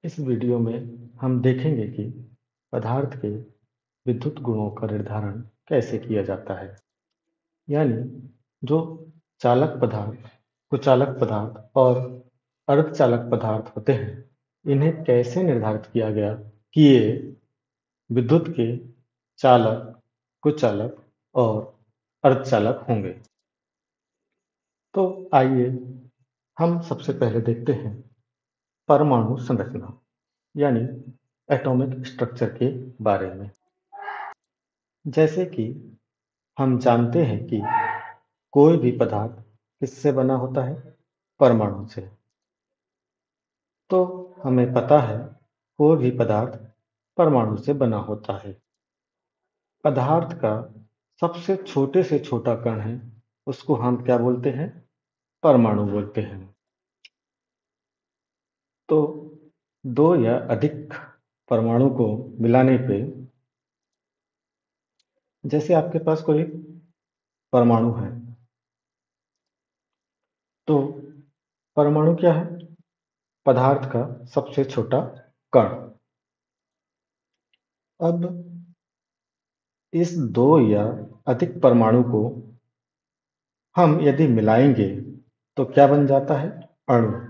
इस वीडियो में हम देखेंगे कि पदार्थ के विद्युत गुणों का निर्धारण कैसे किया जाता है। यानी जो चालक पदार्थ, कुचालक पदार्थ और अर्धचालक पदार्थ होते हैं, इन्हें कैसे निर्धारित किया गया कि ये विद्युत के चालक, कुचालक और अर्धचालक होंगे। तो आइए हम सबसे पहले देखते हैं परमाणु संरचना यानी एटॉमिक स्ट्रक्चर के बारे में। जैसे कि हम जानते हैं कि कोई भी पदार्थ किससे बना होता है? परमाणु से। तो हमें पता है कोई भी पदार्थ परमाणु से बना होता है। पदार्थ का सबसे छोटे से छोटा कण है, उसको हम क्या बोलते हैं? परमाणु बोलते हैं। तो दो या अधिक परमाणु को मिलाने पे, जैसे आपके पास कोई परमाणु है, तो परमाणु क्या है? पदार्थ का सबसे छोटा कण। अब इस दो या अधिक परमाणु को हम यदि मिलाएंगे तो क्या बन जाता है? अणु।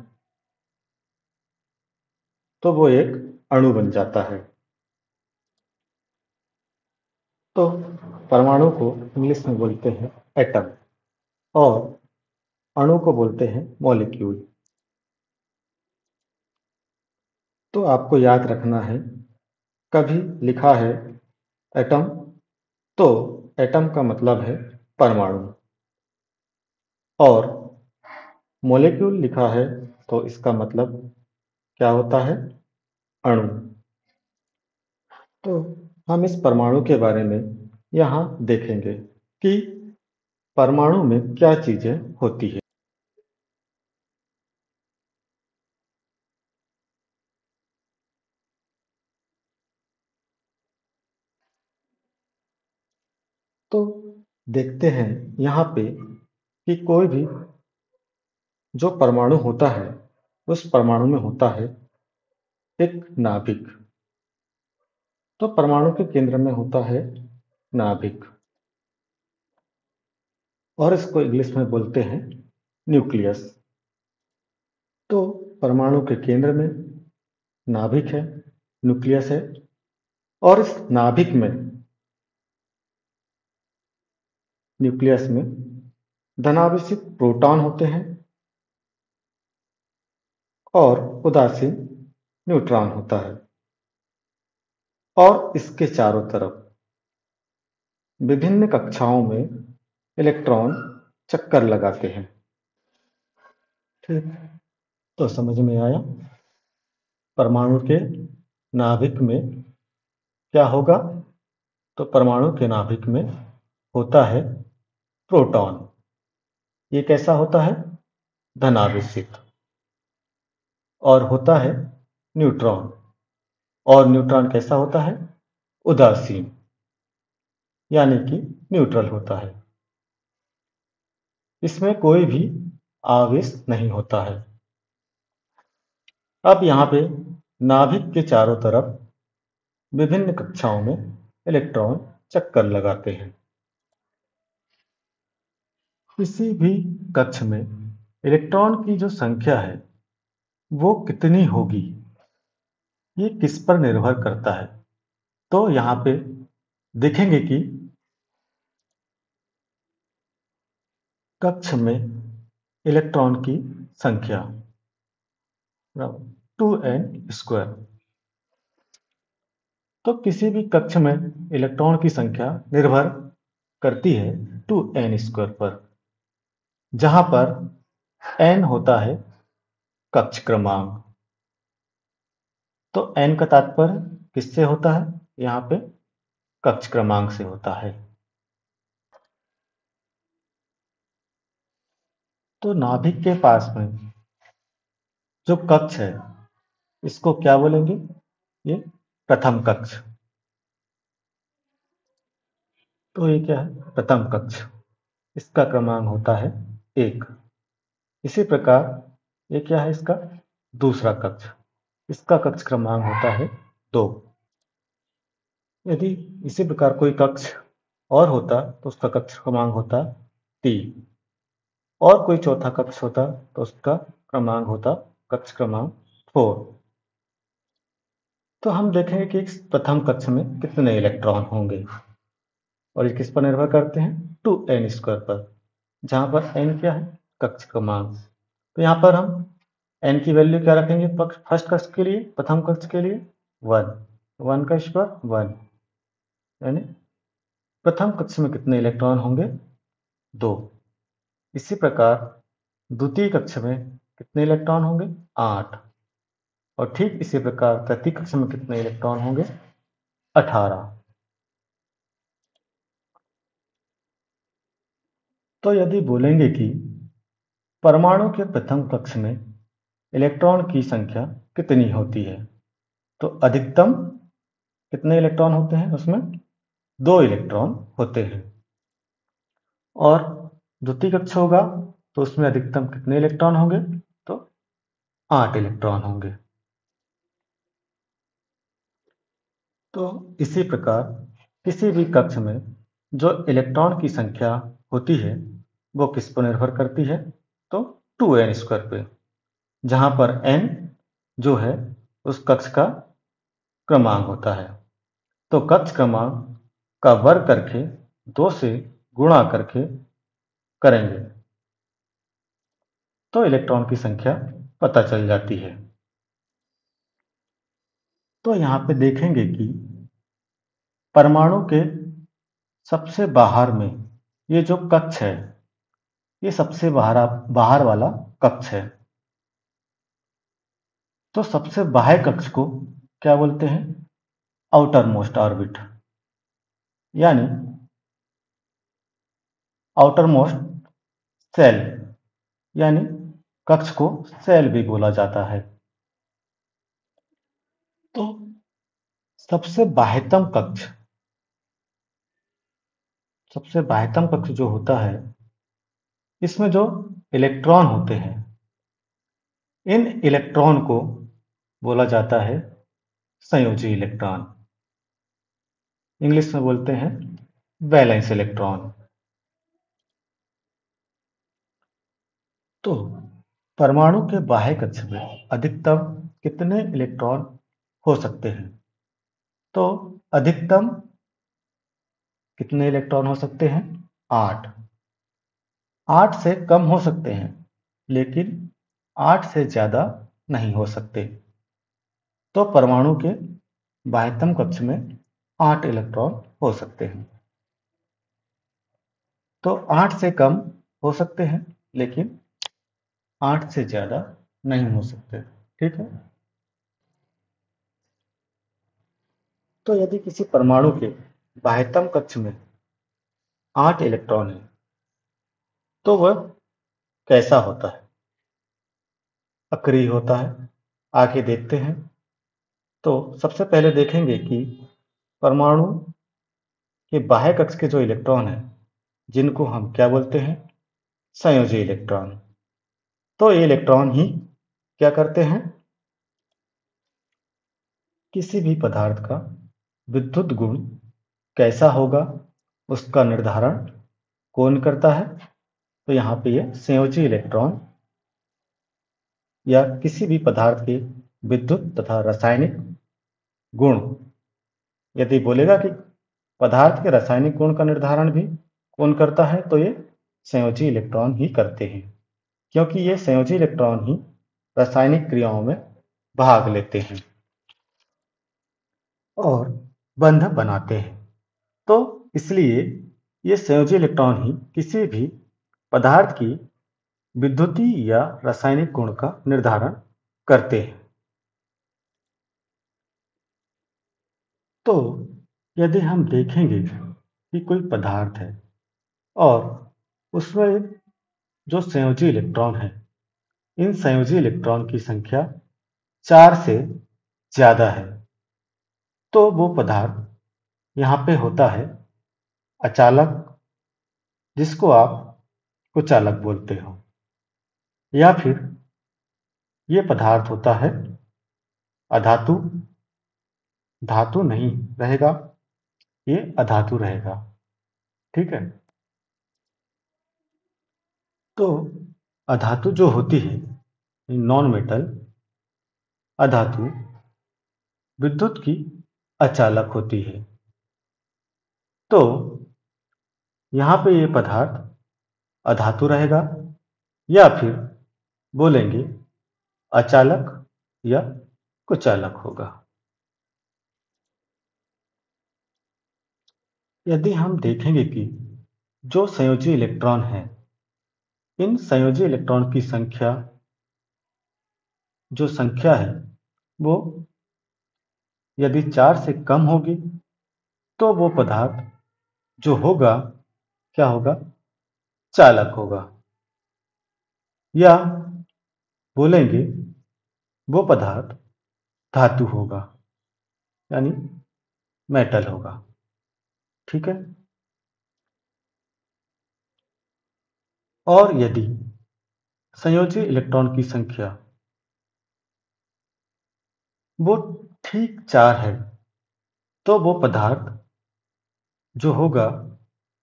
तो वो एक अणु बन जाता है। तो परमाणु को इंग्लिश में बोलते हैं एटम और अणु को बोलते हैं मॉलिक्यूल। तो आपको याद रखना है, कभी लिखा है एटम तो एटम का मतलब है परमाणु, और मॉलिक्यूल लिखा है तो इसका मतलब क्या होता है? अणु। तो हम इस परमाणु के बारे में यहाँ देखेंगे कि परमाणु में क्या चीजें होती है। तो देखते हैं यहाँ पे कि कोई भी जो परमाणु होता है, उस परमाणु में होता है एक नाभिक। तो परमाणु के केंद्र में होता है नाभिक, और इसको इंग्लिश में बोलते हैं न्यूक्लियस। तो परमाणु के केंद्र में नाभिक है, न्यूक्लियस है, और इस नाभिक में, न्यूक्लियस में धनावेशित प्रोटॉन होते हैं और उदासीन न्यूट्रॉन होता है। और इसके चारों तरफ विभिन्न कक्षाओं में इलेक्ट्रॉन चक्कर लगाते हैं। ठीक, तो समझ में आया परमाणु के नाभिक में क्या होगा? तो परमाणु के नाभिक में होता है प्रोटॉन। ये कैसा होता है? धनावेशित। और होता है न्यूट्रॉन, और न्यूट्रॉन कैसा होता है? उदासीन, यानी कि न्यूट्रल होता है। इसमें कोई भी आवेश नहीं होता है। अब यहाँ पे नाभिक के चारों तरफ विभिन्न कक्षाओं में इलेक्ट्रॉन चक्कर लगाते हैं। किसी भी कक्ष में इलेक्ट्रॉन की जो संख्या है वो कितनी होगी, ये किस पर निर्भर करता है? तो यहाँ पे देखेंगे कि कक्ष में इलेक्ट्रॉन की संख्या 2n²। तो किसी भी कक्ष में इलेक्ट्रॉन की संख्या निर्भर करती है 2n² पर, जहां पर n होता है कक्ष क्रमांक। तो n का तात्पर्य किससे होता है? यहाँ पे कक्ष क्रमांक से होता है। तो नाभिक के पास में जो कक्ष है, इसको क्या बोलेंगे? ये प्रथम कक्ष। तो ये क्या है? प्रथम कक्ष। इसका क्रमांक होता है 1। इसी प्रकार ये क्या है? इसका दूसरा कक्ष। इसका कक्ष क्रमांक होता है 2। यदि इसी प्रकार कोई कक्ष और होता तो उसका कक्ष क्रमांक होता 3, और कोई चौथा कक्ष होता तो उसका क्रमांक होता कक्ष क्रमांक 4। तो हम देखेंगे कि इस प्रथम कक्ष में कितने इलेक्ट्रॉन होंगे, और ये किस पर निर्भर करते हैं, 2n² पर, जहां पर n क्या है, कक्ष क्रमांक। तो यहाँ पर हम n की वैल्यू क्या रखेंगे, फर्स्ट कक्ष के लिए, प्रथम कक्ष के लिए 1, 1 का स्क्वायर 1, यानी प्रथम कक्ष में कितने इलेक्ट्रॉन होंगे, 2। इसी प्रकार द्वितीय कक्ष में कितने इलेक्ट्रॉन होंगे, 8, और ठीक इसी प्रकार तृतीय कक्ष में कितने इलेक्ट्रॉन होंगे, 18। तो यदि बोलेंगे कि परमाणु के प्रथम कक्ष में इलेक्ट्रॉन की संख्या कितनी होती है, तो अधिकतम कितने इलेक्ट्रॉन होते हैं, उसमें 2 इलेक्ट्रॉन होते हैं। और द्वितीय कक्ष होगा तो उसमें अधिकतम कितने इलेक्ट्रॉन होंगे, तो 8 इलेक्ट्रॉन होंगे। तो इसी प्रकार किसी भी कक्ष में जो इलेक्ट्रॉन की संख्या होती है वो किस पर निर्भर करती है, तो 2n² पे, जहां पर n जो है उस कक्ष का क्रमांक होता है। तो कक्ष क्रमांक का वर्ग करके 2 से गुणा करके करेंगे तो इलेक्ट्रॉन की संख्या पता चल जाती है। तो यहाँ पे देखेंगे कि परमाणु के सबसे बाहर में ये जो कक्ष है, ये सबसे बाहर वाला कक्ष है। तो सबसे बाह्य कक्ष को क्या बोलते हैं, आउटर मोस्ट ऑर्बिट, यानी आउटर मोस्ट सेल, यानी कक्ष को सेल भी बोला जाता है। तो सबसे बाह्यतम कक्ष जो होता है, इसमें जो इलेक्ट्रॉन होते हैं, इन इलेक्ट्रॉन को बोला जाता है संयोजी इलेक्ट्रॉन, इंग्लिश में बोलते हैं वैलेंस इलेक्ट्रॉन। तो परमाणु के बाह्य कक्ष में अधिकतम कितने इलेक्ट्रॉन हो सकते हैं, तो अधिकतम कितने इलेक्ट्रॉन हो सकते हैं, 8। 8 से कम हो सकते हैं, लेकिन 8 से ज्यादा नहीं हो सकते। तो परमाणु के बाह्यतम कक्ष में 8 इलेक्ट्रॉन हो सकते हैं। तो 8 से कम हो सकते हैं, लेकिन 8 से ज्यादा नहीं हो सकते। ठीक है। तो यदि किसी परमाणु के बाह्यतम कक्ष में 8 इलेक्ट्रॉन है तो वह कैसा होता है, अक्रिय होता है। आगे देखते हैं। तो सबसे पहले देखेंगे कि परमाणु के बाह्य कक्ष के जो इलेक्ट्रॉन हैं, जिनको हम क्या बोलते हैं, संयोजी इलेक्ट्रॉन। तो ये इलेक्ट्रॉन ही क्या करते हैं, किसी भी पदार्थ का विद्युत गुण कैसा होगा उसका निर्धारण कौन करता है, तो यहाँ पे ये संयोजी इलेक्ट्रॉन या किसी भी पदार्थ के विद्युत तथा रासायनिक गुण, यदि बोलेगा कि पदार्थ के रासायनिक गुण का निर्धारण भी कौन करता है, तो ये संयोजी इलेक्ट्रॉन ही करते हैं, क्योंकि ये संयोजी इलेक्ट्रॉन ही रासायनिक क्रियाओं में भाग लेते हैं और बंधन बनाते हैं। तो इसलिए ये संयोजी इलेक्ट्रॉन ही किसी भी पदार्थ की विद्युतीय या रासायनिक गुण का निर्धारण करते हैं। तो यदि हम देखेंगे कि कोई पदार्थ है और उसमें जो संयोजी इलेक्ट्रॉन है, इन संयोजी इलेक्ट्रॉन की संख्या 4 से ज्यादा है, तो वो पदार्थ यहाँ पे होता है अचालक, जिसको आप कुचालक बोलते हो, या फिर ये पदार्थ होता है अधातु धातु नहीं रहेगा, ये अधातु रहेगा। ठीक है। तो अधातु जो होती है, नॉन मेटल अधातु, विद्युत की अचालक होती है। तो यहाँ पे ये पदार्थ अधातु रहेगा, या फिर बोलेंगे अचालक या कुचालक होगा। यदि हम देखेंगे कि जो संयोजी इलेक्ट्रॉन है, इन संयोजी इलेक्ट्रॉन की संख्या, जो संख्या है वो यदि 4 से कम होगी तो वो पदार्थ जो होगा क्या होगा? चालक होगा। या बोलेंगे वो पदार्थ धातु होगा, यानी मेटल होगा। ठीक है। और यदि संयोजी इलेक्ट्रॉन की संख्या वो ठीक 4 है तो वो पदार्थ जो होगा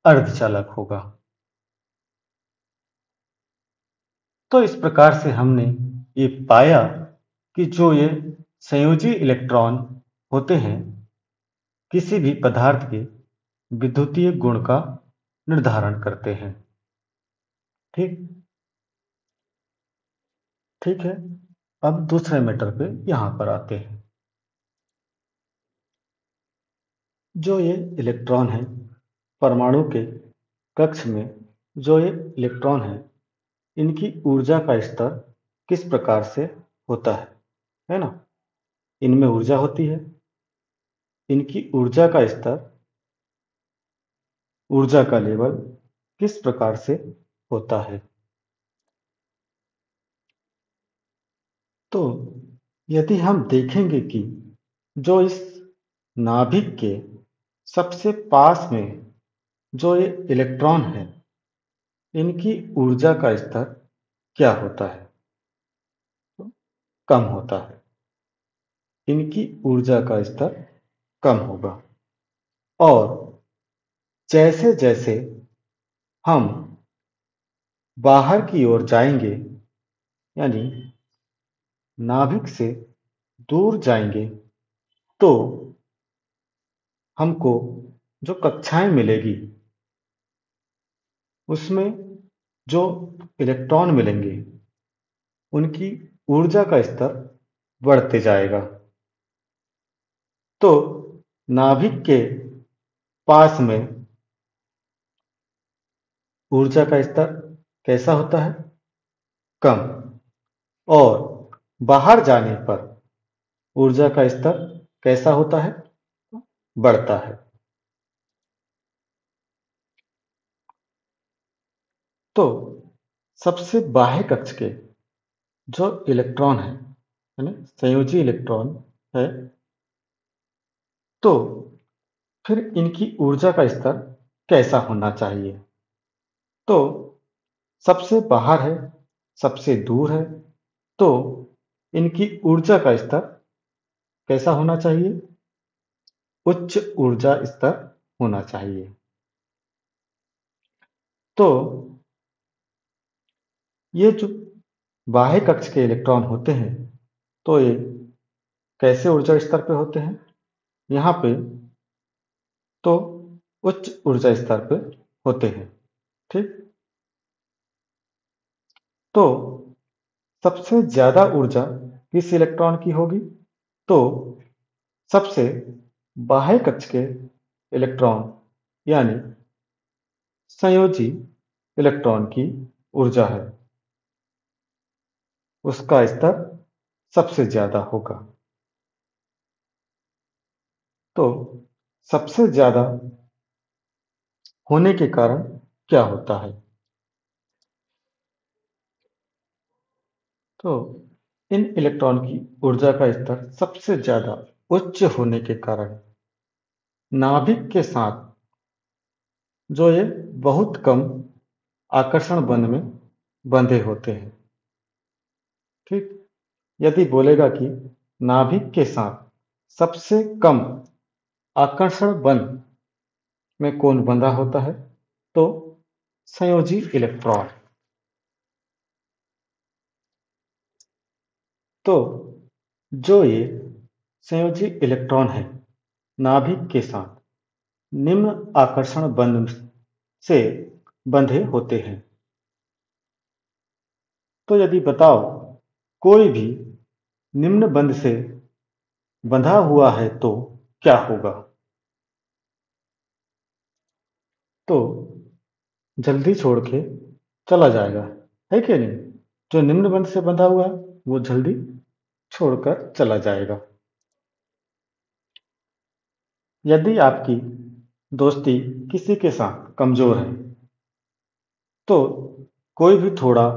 अर्धचालक होगा। तो इस प्रकार से हमने ये पाया कि जो ये संयोजी इलेक्ट्रॉन होते हैं किसी भी पदार्थ के विद्युतीय गुण का निर्धारण करते हैं। ठीक ठीक है। अब दूसरे मैटर पे यहां पर आते हैं। जो ये इलेक्ट्रॉन है, परमाणु के कक्ष में जो ये इलेक्ट्रॉन है, इनकी ऊर्जा का स्तर किस प्रकार से होता है ना? इनमें ऊर्जा होती है। इनकी ऊर्जा का स्तर, ऊर्जा का लेवल किस प्रकार से होता है? तो यदि हम देखेंगे कि जो इस नाभिक के सबसे पास में जो ये इलेक्ट्रॉन है, इनकी ऊर्जा का स्तर क्या होता है? तो कम होता है। इनकी ऊर्जा का स्तर कम होगा। और जैसे जैसे हम बाहर की ओर जाएंगे, यानी नाभिक से दूर जाएंगे, तो हमको जो कक्षाएं मिलेगी उसमें जो इलेक्ट्रॉन मिलेंगे उनकी ऊर्जा का स्तर बढ़ते जाएगा। तो नाभिक के पास में ऊर्जा का स्तर कैसा होता है? कम। और बाहर जाने पर ऊर्जा का स्तर कैसा होता है? बढ़ता है। तो सबसे बाह्य कक्ष के जो इलेक्ट्रॉन है, यानी संयोजी इलेक्ट्रॉन है, तो फिर इनकी ऊर्जा का स्तर कैसा होना चाहिए? तो सबसे बाहर है, सबसे दूर है, तो इनकी ऊर्जा का स्तर कैसा होना चाहिए? उच्च ऊर्जा स्तर होना चाहिए। तो ये जो बाह्य कक्ष के इलेक्ट्रॉन होते हैं, तो ये कैसे ऊर्जा स्तर पे होते हैं? यहाँ पे तो उच्च ऊर्जा स्तर पे होते हैं। ठीक। तो सबसे ज्यादा ऊर्जा किस इलेक्ट्रॉन की होगी? तो सबसे बाह्य कक्ष के इलेक्ट्रॉन, यानी संयोजी इलेक्ट्रॉन की ऊर्जा है, उसका स्तर सबसे ज्यादा होगा। तो सबसे ज्यादा होने के कारण क्या होता है? तो इन इलेक्ट्रॉन की ऊर्जा का स्तर सबसे ज्यादा उच्च होने के कारण नाभिक के साथ जो ये बहुत कम आकर्षण बंध में बंधे होते हैं। ठीक। यदि बोलेगा कि नाभिक के साथ सबसे कम आकर्षण बल में कौन बंधा होता है? तो संयोजी इलेक्ट्रॉन। तो जो ये संयोजी इलेक्ट्रॉन है नाभिक के साथ निम्न आकर्षण बंध से बंधे होते हैं। तो यदि बताओ कोई भी निम्न बंध से बंधा हुआ है तो क्या होगा? तो जल्दी छोड़ के चला जाएगा, है क्या नहीं? जो निम्न बंध से बंधा हुआ है वो जल्दी छोड़कर चला जाएगा। यदि आपकी दोस्ती किसी के साथ कमजोर है तो कोई भी थोड़ा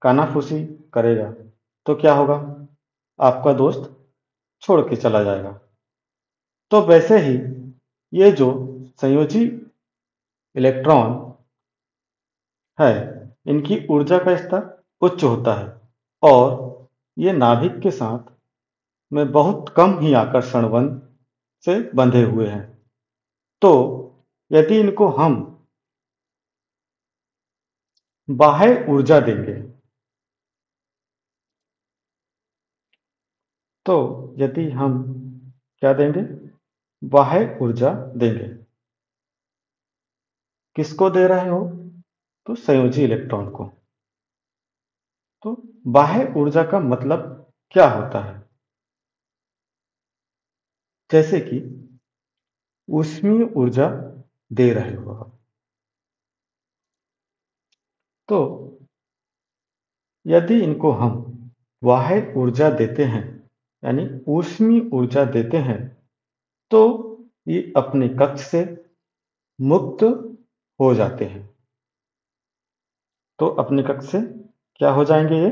कानाफूसी करेगा तो क्या होगा? आपका दोस्त छोड़ के चला जाएगा। तो वैसे ही ये जो संयोजी इलेक्ट्रॉन है इनकी ऊर्जा का स्तर उच्च होता है और ये नाभिक के साथ में बहुत कम ही आकर्षण बल से बंधे हुए हैं। तो यदि इनको हम बाह्य ऊर्जा देंगे तो यदि हम क्या देंगे? बाह्य ऊर्जा देंगे। किसको दे रहे हो? तो संयोजी इलेक्ट्रॉन को। तो बाह्य ऊर्जा का मतलब क्या होता है? जैसे कि ऊष्मीय ऊर्जा दे रहे हो आप। तो यदि इनको हम बाह्य ऊर्जा देते हैं यानी ऊष्मीय ऊर्जा देते हैं तो ये अपने कक्ष से मुक्त हो जाते हैं। तो अपने कक्ष से क्या हो जाएंगे? ये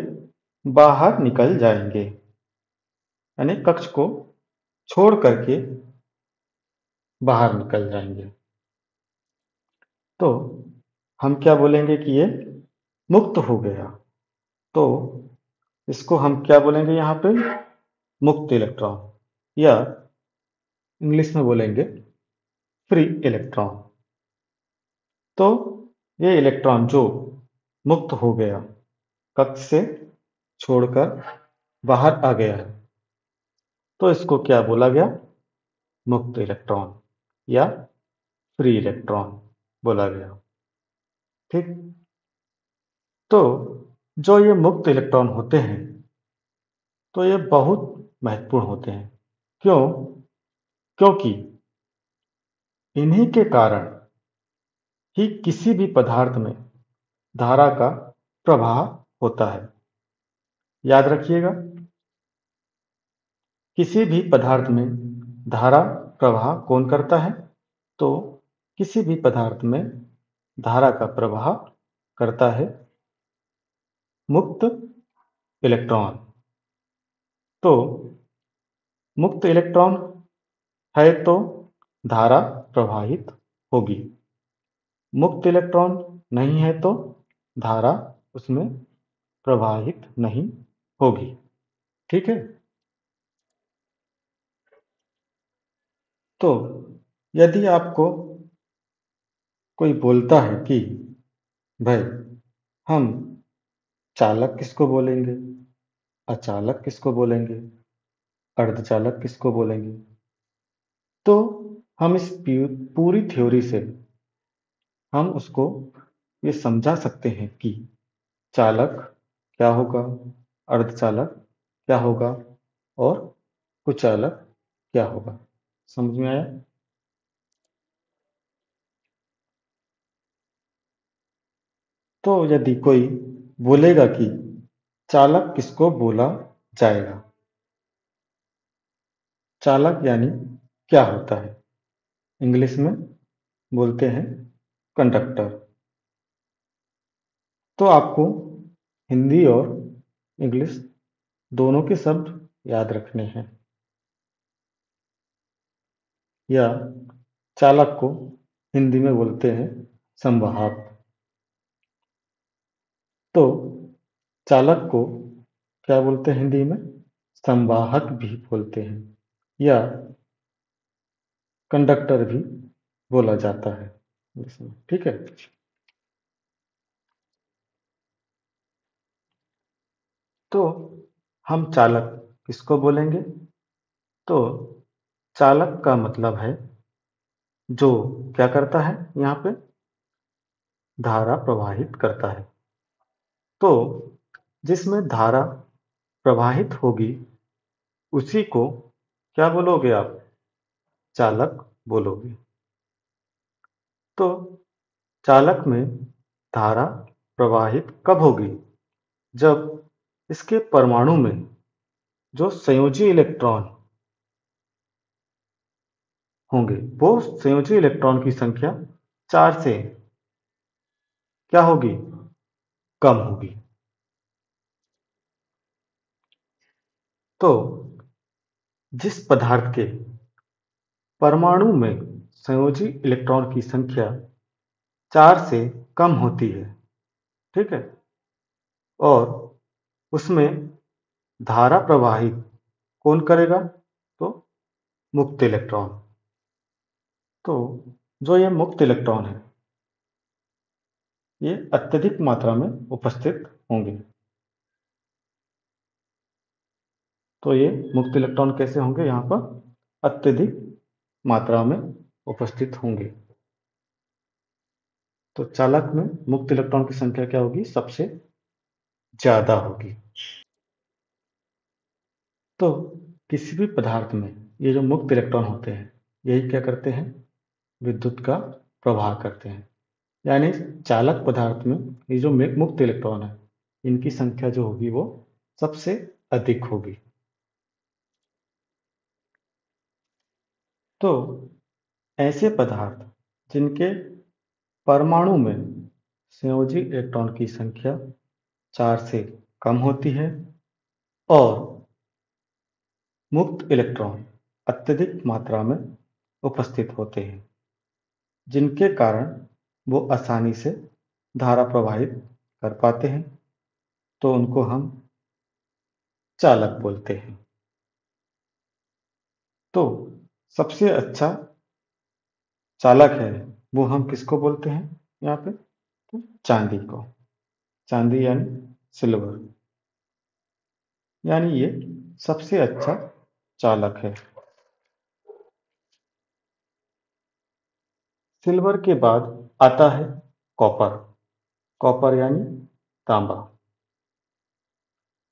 बाहर निकल जाएंगे यानी कक्ष को छोड़ करके बाहर निकल जाएंगे। तो हम क्या बोलेंगे कि ये मुक्त हो गया। तो इसको हम क्या बोलेंगे यहाँ पे? मुक्त इलेक्ट्रॉन या इंग्लिश में बोलेंगे फ्री इलेक्ट्रॉन। तो ये इलेक्ट्रॉन जो मुक्त हो गया, कक्ष से छोड़कर बाहर आ गया है, तो इसको क्या बोला गया? मुक्त इलेक्ट्रॉन या फ्री इलेक्ट्रॉन बोला गया। ठीक। तो जो ये मुक्त इलेक्ट्रॉन होते हैं तो ये बहुत महत्वपूर्ण होते हैं। क्यों? क्योंकि इन्हीं के कारण ही किसी भी पदार्थ में धारा का प्रवाह होता है। याद रखिएगा, किसी भी पदार्थ में धारा प्रवाह कौन करता है? तो किसी भी पदार्थ में धारा का प्रवाह करता है मुक्त इलेक्ट्रॉन। तो मुक्त इलेक्ट्रॉन है तो धारा प्रवाहित होगी, मुक्त इलेक्ट्रॉन नहीं है तो धारा उसमें प्रवाहित नहीं होगी। ठीक है। तो यदि आपको कोई बोलता है कि भाई हम चालक किसको बोलेंगे, अचालक किसको बोलेंगे, अर्धचालक किसको बोलेंगे, तो हम इस पूरी थ्योरी से हम उसको ये समझा सकते हैं कि चालक क्या होगा, अर्धचालक क्या होगा और कुचालक क्या होगा। समझ में आया? तो यदि कोई बोलेगा कि चालक किसको बोला जाएगा, चालक यानी क्या होता है? इंग्लिश में बोलते हैं कंडक्टर। तो आपको हिंदी और इंग्लिश दोनों के शब्द याद रखने हैं। या चालक को हिंदी में बोलते हैं संवाहक। तो चालक को क्या बोलते हैं हिंदी में? संवाहक भी बोलते हैं या कंडक्टर भी बोला जाता है। ठीक है। तो हम चालक किसको बोलेंगे? तो चालक का मतलब है जो क्या करता है, यहाँ पे धारा प्रवाहित करता है। तो जिसमें धारा प्रवाहित होगी उसी को क्या बोलोगे आप? चालक बोलोगे। तो चालक में धारा प्रवाहित कब होगी? जब इसके परमाणु में जो संयोजी इलेक्ट्रॉन होंगे वो संयोजी इलेक्ट्रॉन की संख्या 4 से क्या होगी? कम होगी। तो जिस पदार्थ के परमाणु में संयोजी इलेक्ट्रॉन की संख्या 4 से कम होती है, ठीक है, और उसमें धारा प्रवाहित कौन करेगा? तो मुक्त इलेक्ट्रॉन। तो जो ये मुक्त इलेक्ट्रॉन है ये अत्यधिक मात्रा में उपस्थित होंगे। तो ये मुक्त इलेक्ट्रॉन कैसे होंगे? यहाँ पर अत्यधिक मात्रा में उपस्थित होंगे। तो चालक में मुक्त इलेक्ट्रॉन की संख्या क्या होगी? सबसे ज्यादा होगी। तो किसी भी पदार्थ में ये जो मुक्त इलेक्ट्रॉन होते हैं यही क्या करते हैं? विद्युत का प्रवाह करते हैं। यानी चालक पदार्थ में ये जो मुक्त इलेक्ट्रॉन है इनकी संख्या जो होगी वो सबसे अधिक होगी। तो ऐसे पदार्थ जिनके परमाणु में संयोजी इलेक्ट्रॉन की संख्या 4 से कम होती है और मुक्त इलेक्ट्रॉन अत्यधिक मात्रा में उपस्थित होते हैं, जिनके कारण वो आसानी से धारा प्रवाहित कर पाते हैं, तो उनको हम चालक बोलते हैं। तो सबसे अच्छा चालक है वो हम किसको बोलते हैं? यहाँ पे तो चांदी को। चांदी यानी सिल्वर, यानी ये सबसे अच्छा चालक है। सिल्वर के बाद आता है कॉपर। कॉपर यानी तांबा।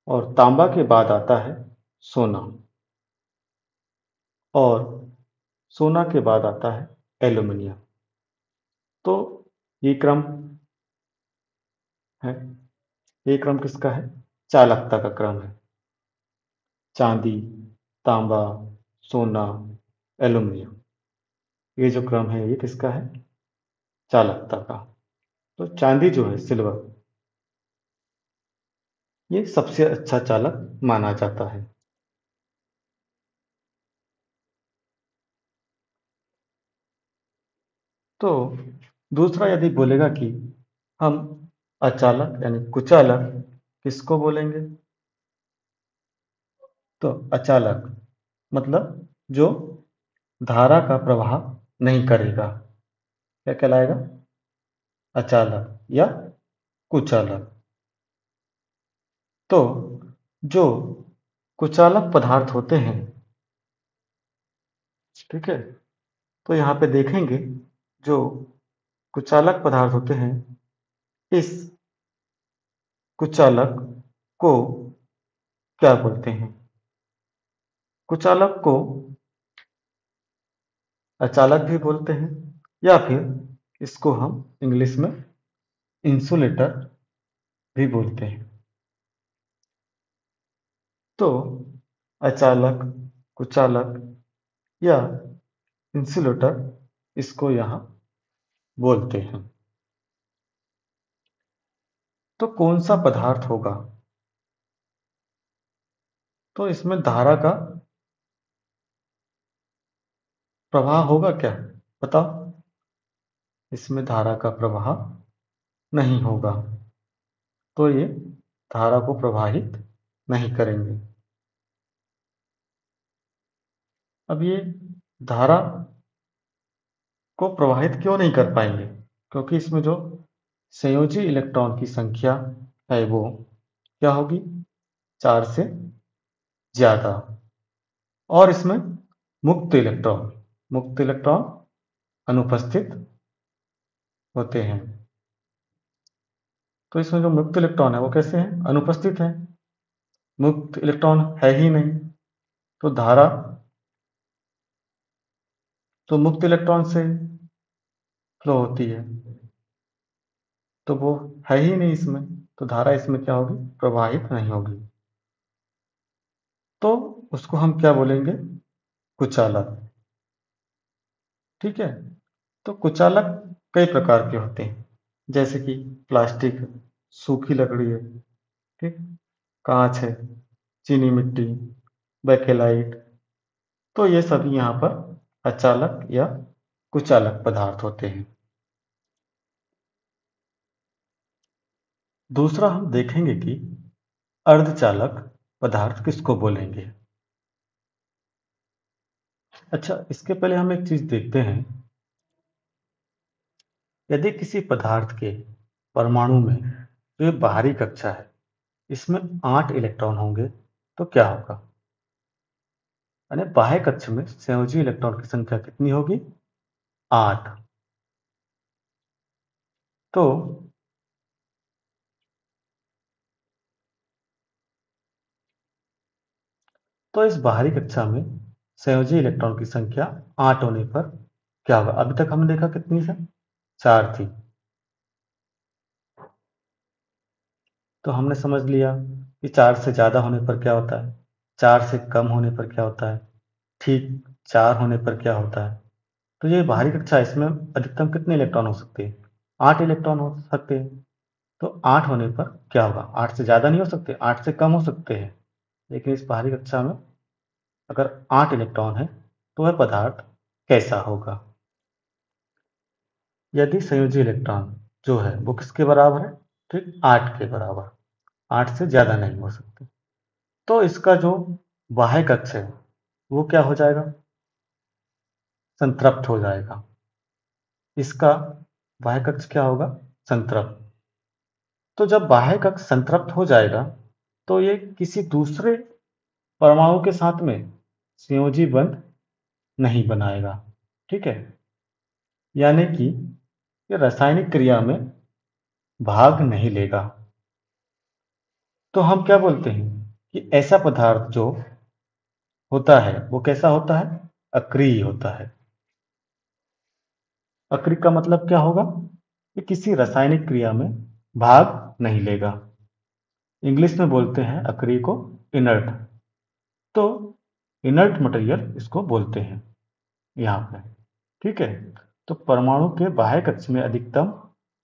और तांबा के बाद आता है सोना। और सोना के बाद आता है एल्युमिनियम। तो ये क्रम है। ये क्रम किसका है? चालकता का क्रम है। चांदी, तांबा, सोना, एल्युमिनियम, ये जो क्रम है ये किसका है? चालकता का। तो चांदी जो है, सिल्वर, ये सबसे अच्छा चालक माना जाता है। तो दूसरा यदि बोलेगा कि हम अचालक यानी कुचालक किसको बोलेंगे? तो अचालक मतलब जो धारा का प्रवाह नहीं करेगा, क्या कहलाएगा? अचालक या कुचालक। तो जो कुचालक पदार्थ होते हैं, ठीक है, तो यहाँ पे देखेंगे जो कुचालक पदार्थ होते हैं इस कुचालक को क्या बोलते हैं? कुचालक को अचालक भी बोलते हैं या फिर इसको हम इंग्लिश में इंसुलेटर भी बोलते हैं। तो अचालक, कुचालक या इंसुलेटर इसको यहाँ बोलते हैं। तो कौन सा पदार्थ होगा? तो इसमें धारा का प्रवाह होगा क्या? बताओ। इसमें धारा का प्रवाह नहीं होगा। तो ये धारा को प्रवाहित नहीं करेंगे। अब ये धारा को प्रवाहित क्यों नहीं कर पाएंगे? क्योंकि इसमें जो संयोजी इलेक्ट्रॉन की संख्या है वो क्या होगी? 4 से ज्यादा। और इसमें मुक्त इलेक्ट्रॉन अनुपस्थित होते हैं। तो इसमें जो मुक्त इलेक्ट्रॉन है वो कैसे हैं? अनुपस्थित है। मुक्त इलेक्ट्रॉन है ही नहीं, तो धारा तो मुक्त इलेक्ट्रॉन से फ्लो होती है, तो वो है ही नहीं इसमें, तो धारा इसमें क्या होगी? प्रवाहित नहीं होगी। तो उसको हम क्या बोलेंगे? कुचालक। ठीक है। तो कुचालक कई प्रकार के होते हैं, जैसे कि प्लास्टिक, सूखी लकड़ी है, ठीक, कांच है, चीनी मिट्टी, बैकेलाइट। तो ये सभी यहाँ पर अचालक या कुचालक पदार्थ होते हैं। दूसरा हम देखेंगे कि अर्धचालक पदार्थ किसको बोलेंगे। अच्छा, इसके पहले हम एक चीज देखते हैं। यदि किसी पदार्थ के परमाणु में जो ये बाहरी कक्षा है इसमें 8 इलेक्ट्रॉन होंगे तो क्या होगा? यानी बाह्य कक्ष में संयोजी इलेक्ट्रॉन की संख्या कितनी होगी? 8। तो इस बाहरी कक्षा में संयोजी इलेक्ट्रॉन की संख्या 8 होने पर क्या होगा? अभी तक हमने देखा कितनी है? 4 थी। तो हमने समझ लिया कि 4 से ज्यादा होने पर क्या होता है, 4 से कम होने पर क्या होता है, ठीक 4 होने पर क्या होता है। तो ये बाहरी कक्षा है, इसमें अधिकतम कितने इलेक्ट्रॉन हो सकते हैं? 8 इलेक्ट्रॉन हो सकते हैं। तो 8 होने पर क्या होगा? 8 से ज़्यादा नहीं हो सकते, 8 से कम हो सकते हैं। लेकिन इस बाहरी कक्षा में अगर 8 इलेक्ट्रॉन है तो वह पदार्थ कैसा होगा? यदि संयोजी इलेक्ट्रॉन जो है वो किसके बराबर है? ठीक 8 के बराबर, 8 से ज़्यादा नहीं हो सकते। तो इसका जो बाह्य कक्ष है वो क्या हो जाएगा? संतृप्त हो जाएगा। इसका बाह्य कक्ष क्या होगा? संतृप्त। तो जब बाह्य कक्ष संतृप्त हो जाएगा तो ये किसी दूसरे परमाणु के साथ में संयोजी बंध नहीं बनाएगा। ठीक है। यानी कि ये रासायनिक क्रिया में भाग नहीं लेगा। तो हम क्या बोलते हैं कि ऐसा पदार्थ जो होता है वो कैसा होता है? अक्रिय होता है। अक्रिय का मतलब क्या होगा? कि किसी रासायनिक क्रिया में भाग नहीं लेगा। इंग्लिश में बोलते हैं अक्रिय को इनर्ट। तो इनर्ट मटेरियल इसको बोलते हैं यहाँ पे। ठीक है। तो परमाणु के बाह्य कक्ष में अधिकतम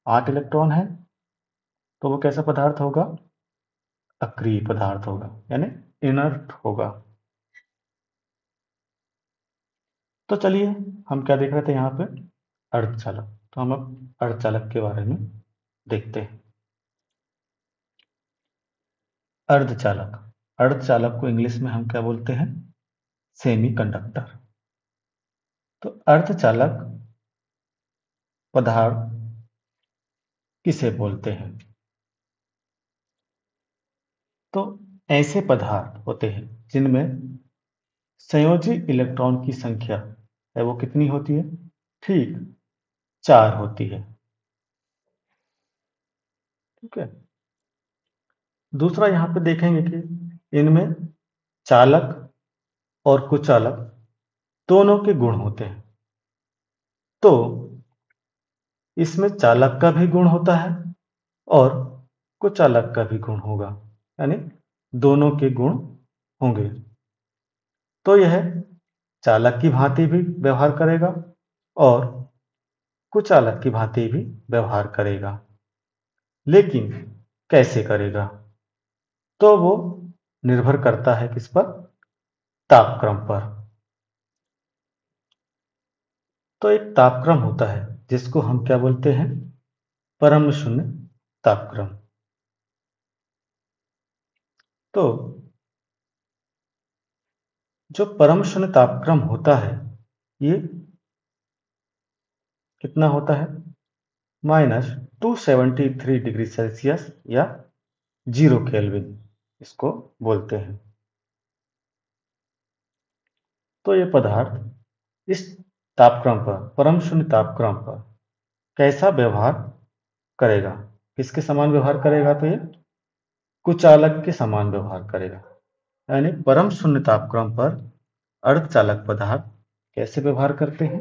8 इलेक्ट्रॉन है, तो वो कैसा पदार्थ होगा? अक्रिय पदार्थ होगा, यानी इनर्ट होगा। तो चलिए, हम क्या देख रहे थे यहाँ पे? अर्धचालक। तो हम अब अर्धचालक के बारे में देखते हैं। अर्धचालक, अर्धचालक को इंग्लिश में हम क्या बोलते हैं? Semi conductor. तो अर्धचालक पदार्थ किसे बोलते हैं? तो ऐसे पदार्थ होते हैं जिनमें संयोजी इलेक्ट्रॉन की संख्या है वो कितनी होती है? ठीक 4 होती है। ठीक है। दूसरा यहाँ पे देखेंगे कि इनमें चालक और कुचालक दोनों के गुण होते हैं। तो इसमें चालक का भी गुण होता है और कुचालक का भी गुण होगा, यानी दोनों के गुण होंगे। तो यह चालक की भांति भी व्यवहार करेगा और कुचालक की भांति भी व्यवहार करेगा। लेकिन कैसे करेगा? तो वो निर्भर करता है किस पर? तापक्रम पर। तो एक तापक्रम होता है जिसको हम क्या बोलते हैं? परम शून्य तापक्रम। तो जो परम शून्य तापक्रम होता है ये कितना होता है? -273 डिग्री सेल्सियस या 0 केल्विन इसको बोलते हैं। तो ये पदार्थ इस तापक्रम पर, परम शून्य तापक्रम पर कैसा व्यवहार करेगा? किसके समान व्यवहार करेगा? तो ये कुचालक के समान व्यवहार करेगा। यानी परम शून्य तापक्रम पर अर्धचालक पदार्थ कैसे व्यवहार करते हैं?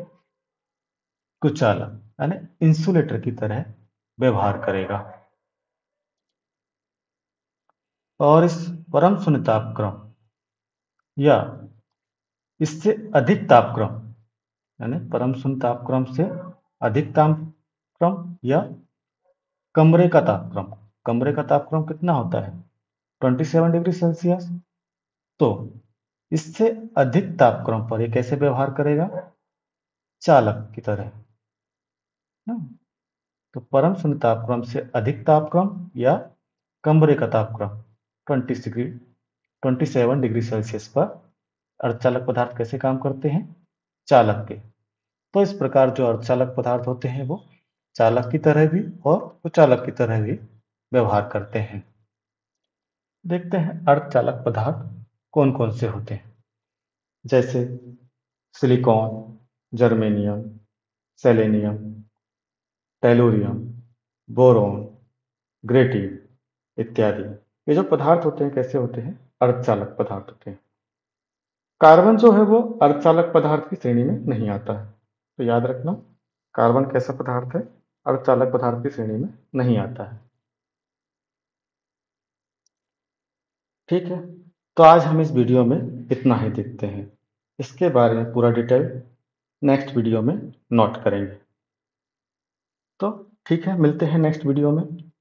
कुचालक यानी इंसुलेटर की तरह व्यवहार करेगा। और इस परम शून्य तापक्रम या इससे अधिक तापक्रम यानी परम शून्य तापक्रम से अधिक तापक्रम या कमरे का तापक्रम कितना होता है? 27 डिग्री सेल्सियस। तो इससे अधिक तापक्रम पर ये कैसे व्यवहार करेगा? चालक की तरह ना। तो परम शून्य तापक्रम से अधिक तापक्रम या कमरे का तापक्रम 27 डिग्री सेल्सियस पर अर्धचालक पदार्थ कैसे काम करते हैं? चालक के। तो इस प्रकार जो अर्धचालक पदार्थ होते हैं वो चालक की तरह भी और कुचालक की तरह भी व्यवहार करते हैं। देखते हैं अर्धचालक पदार्थ कौन कौन से होते हैं। जैसे silicon, germanium, selenium, tellurium, boron, gratin इत्यादि। ये जो पदार्थ होते हैं कैसे होते हैं? अर्धचालक पदार्थ होते हैं। कार्बन जो है वो अर्धचालक पदार्थ की श्रेणी में नहीं आता है। तो याद रखना, कार्बन कैसा पदार्थ है? अर्धचालक पदार्थ की श्रेणी में नहीं आता है। ठीक है, तो आज हम इस वीडियो में इतना ही देखते हैं। इसके बारे में पूरा डिटेल नेक्स्ट वीडियो में नोट करेंगे। तो ठीक है, मिलते हैं नेक्स्ट वीडियो में।